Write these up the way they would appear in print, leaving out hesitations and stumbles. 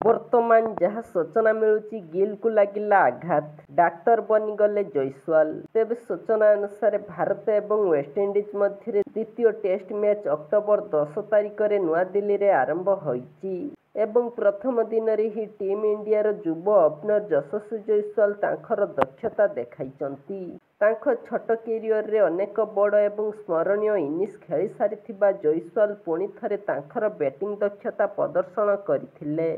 ବର୍ତ୍ତମାନ ଯାହା ସୂଚନା ମିଳୁଛି, ଗିଲକୁ ଲାଗିଲା ଆଘାତ, ଡାକ୍ତର ବନିଗଲେ ଜୟସ୍ୱାଲ। ତେବେ ସୂଚନା ଅନୁସାରେ ଭାରତ ଏବଂ ୱେଷ୍ଟଇଣ୍ଡିଜ ମଧ୍ୟରେ ଦ୍ୱିତୀୟ ଟେଷ୍ଟ ମ୍ୟାଚ୍ ଅକ୍ଟୋବର 10 ତାରିଖରେ ନୂଆଦିଲ୍ଲୀରେ ଆରମ୍ଭ ହୋଇଛି ଏବଂ ପ୍ରଥମ ଦିନରେ ହିଁ ଟିମ୍ ଇଣ୍ଡିଆର ଯୁବ ଓପନର ଯଶସ୍ୱୀ ଜୟସ୍ୱାଲ ତାଙ୍କର ଦକ୍ଷତା ଦେଖାଇଛନ୍ତି। ତାଙ୍କ ଛୋଟ କ୍ୟାରିୟରରେ ଅନେକ ବଡ଼ ଏବଂ ସ୍ମରଣୀୟ ଇନିଂସ ଖେଳିସାରିଥିବା ଜୟସ୍ୱାଲ ପୁଣି ଥରେ ତାଙ୍କର ବ୍ୟାଟିଂ ଦକ୍ଷତା ପ୍ରଦର୍ଶନ କରିଥିଲେ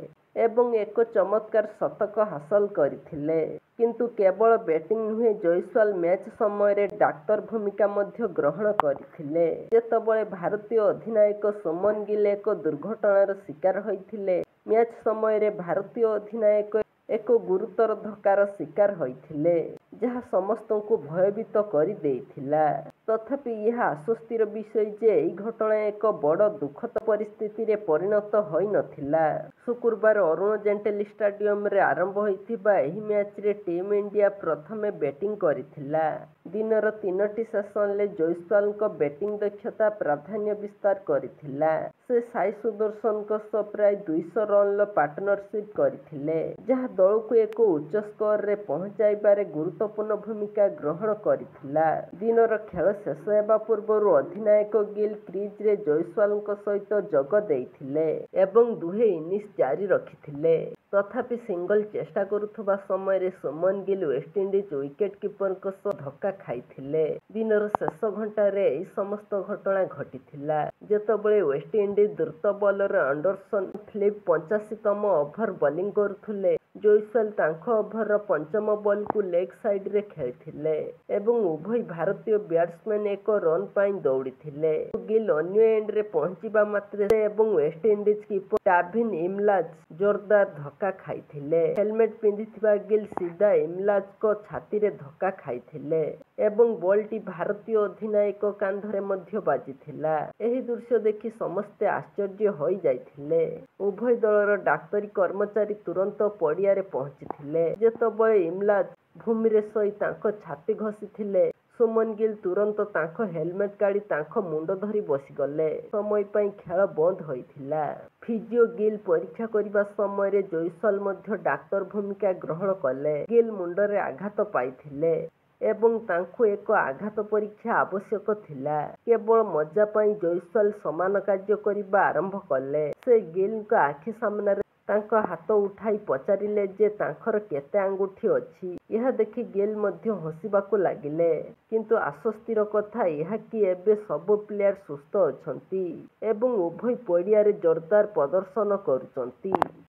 ଏବଂ ଏକ ଚମତ୍କାର ଶତକ ହାସଲ କରିଥିଲେ। କିନ୍ତୁ କେବଳ ବ୍ୟାଟିଂ ନୁହେଁ, ଜୟସ୍ୱାଲ ମ୍ୟାଚ୍ ସମୟରେ ଡାକ୍ତର ଭୂମିକା ମଧ୍ୟ ଗ୍ରହଣ କରିଥିଲେ। ଯେତେବେଳେ ଭାରତୀୟ ଅଧିନାୟକ ସୁମନ ଗିଲ୍ ଏକ ଦୁର୍ଘଟଣାର ଶିକାର ହୋଇଥିଲେ, ମ୍ୟାଚ୍ ସମୟରେ ଭାରତୀୟ ଅଧିନାୟକ ଏକ ଗୁରୁତର ଧକ୍କାର ଶିକାର ହୋଇଥିଲେ, ଯାହା ସମସ୍ତଙ୍କୁ ଭୟଭୀତ କରିଦେଇଥିଲା। ତଥାପି ଏହା ଆଶ୍ୱସ୍ତିର ବିଷୟ ଯେ ଏହି ଘଟଣା ଏକ ବଡ଼ ଦୁଃଖଦ ପରିସ୍ଥିତିରେ ପରିଣତ ହୋଇନଥିଲା। ଶୁକ୍ରବାର ଅରୁଣ ଜେଟଲୀ ଷ୍ଟାଡିୟମରେ ଆରମ୍ଭ ହୋଇଥିବା ଏହି ମ୍ୟାଚ୍ରେ ଟିମ୍ ଇଣ୍ଡିଆ ପ୍ରଥମେ ବ୍ୟାଟିଂ କରିଥିଲା। ଦିନର 3ଟି ସେସନରେ ଜୟସ୍ୱାଲଙ୍କ ବ୍ୟାଟିଂ ଦକ୍ଷତା ପ୍ରାଧାନ୍ୟ ବିସ୍ତାର କରିଥିଲା। ସେ ସାଇ ସୁଦର୍ଶନଙ୍କ ସହ ପ୍ରାୟ 200 ରନ୍ର ପାର୍ଟନରସିପ୍ କରିଥିଲେ, ଯାହା ଦଳକୁ ଏକ ଉଚ୍ଚ ସ୍କୋରରେ ପହଞ୍ଚାଇବାରେ ଗୁରୁତ୍ୱପୂର୍ଣ୍ଣ ଭୂମିକା ଗ୍ରହଣ କରିଥିଲା। ଦିନର ଖେଳ ଶେଷ ହେବା ପୂର୍ବରୁ ଅଧିନାୟକ ଗିଲ୍ କ୍ରିଜରେ ଜୟସ୍ୱାଲଙ୍କ ସହିତ ଯୋଗ ଦେଇଥିଲେ ଏବଂ ଦୁହେଁ ଇନିଂସ ଜାରି ରଖିଥିଲେ। ତଥାପି ସିଙ୍ଗଲ ଚେଷ୍ଟା କରୁଥିବା ସମୟରେ ସୁମନ ଗିଲ୍ ୱେଷ୍ଟଇଣ୍ଡିଜ ୱିକେଟ୍ କିପରଙ୍କ ସହ ଧକ୍କା ଖାଇଥିଲେ। ଦିନର ଶେଷ ଘଣ୍ଟାରେ ଏହି ସମସ୍ତ ଘଟଣା ଘଟିଥିଲା, ଯେତେବେଳେ ୱେଷ୍ଟଇଣ୍ଡିଜ ଦ୍ରୁତ ବୋଲର ଆଣ୍ଡରସନ୍ ଫିଲିପ୍ 85ତମ ଓଭର ବୋଲିଂ କରୁଥିଲେ। ଜୟସ୍ୱାଲ ତାଙ୍କ ଓଭରର ପଞ୍ଚମ ବଲକୁ ଲେଗ୍ ସାଇଡରେ ଖେଳିଥିଲେ ଏବଂ ଉଭୟ ଭାରତୀୟ ବ୍ୟାଟ୍ସମ୍ୟାନ୍ ଏକ ରନ୍ ପାଇଁ ଦୌଡ଼ିଥିଲେ। ଗିଲ୍ ଅନ୍ୟ ଏଣ୍ଡରେ ପହଞ୍ଚିବା ମାତ୍ରେ ସେ ଏବଂ ୱେଷ୍ଟଇଣ୍ଡିଜ କିପର ଡାଭିନ୍ ଇମଲାଜ ଜୋରଦାର ଧକ୍କା ଖାଇଥିଲେ। ହେଲମେଟ୍ ପିନ୍ଧିଥିବା ଗିଲ୍ ସିଧା ଇମଲାଜଙ୍କ ଛାତିରେ ଧକ୍କା ଖାଇଥିଲେ ଏବଂ ବଲଟି ଭାରତୀୟ ଅଧିନାୟକ କାନ୍ଧରେ ମଧ୍ୟ ବାଜିଥିଲା। ଏହି ଦୃଶ୍ୟ ଦେଖି ସମସ୍ତେ ଆଶ୍ଚର୍ଯ୍ୟ ହୋଇଯାଇଥିଲେ। ଉଭୟ ଦଳର ଡାକ୍ତରୀ କର୍ମଚାରୀ ତୁରନ୍ତ ପଡ଼ିଆରେ ପହଞ୍ଚିଥିଲେ। ଯେତେବେଳେ ଇମଲାଜ ଭୂମିରେ ଶୋଇ ତାଙ୍କ ଛାତି ଘଷିଥିଲେ, ସୁମନ ଗିଲ୍ ତୁରନ୍ତ ତାଙ୍କ ହେଲମେଟ୍ କାଢ଼ି ତାଙ୍କ ମୁଣ୍ଡ ଧରି ବସିଗଲେ। ସମୟ ପାଇଁ ଖେଳ ବନ୍ଦ ହୋଇଥିଲା। ଫିଜିଓ ଗିଲ୍ ପରୀକ୍ଷା କରିବା ସମୟରେ ଜୟସ୍ୱାଲ ମଧ୍ୟ ଡାକ୍ତର ଭୂମିକା ଗ୍ରହଣ କଲେ। ଗିଲ୍ ମୁଣ୍ଡରେ ଆଘାତ ପାଇଥିଲେ ଏବଂ ତାଙ୍କୁ ଏକ ଆଘାତ ପରୀକ୍ଷା ଆବଶ୍ୟକ ଥିଲା। କେବଳ ମଜା ପାଇଁ ଜୟସ୍ୱାଲ ସମାନ କାର୍ଯ୍ୟ କରିବା ଆରମ୍ଭ କଲେ। ସେ ଗିଲ୍ଙ୍କ ଆଖି ସାମ୍ନାରେ ତାଙ୍କ ହାତ ଉଠାଇ ପଚାରିଲେ ଯେ ତାଙ୍କର କେତେ ଆଙ୍ଗୁଠି ଅଛି। ଏହା ଦେଖି ଗିଲ୍ ମଧ୍ୟ ହସିବାକୁ ଲାଗିଲେ। କିନ୍ତୁ ଆଶ୍ୱସ୍ତିର କଥା ଏହା କି ଏବେ ସବୁ ପ୍ଲେୟାର ସୁସ୍ଥ ଅଛନ୍ତି ଏବଂ ଉଭୟ ପଡ଼ିଆରେ ଜୋରଦାର ପ୍ରଦର୍ଶନ କରୁଛନ୍ତି।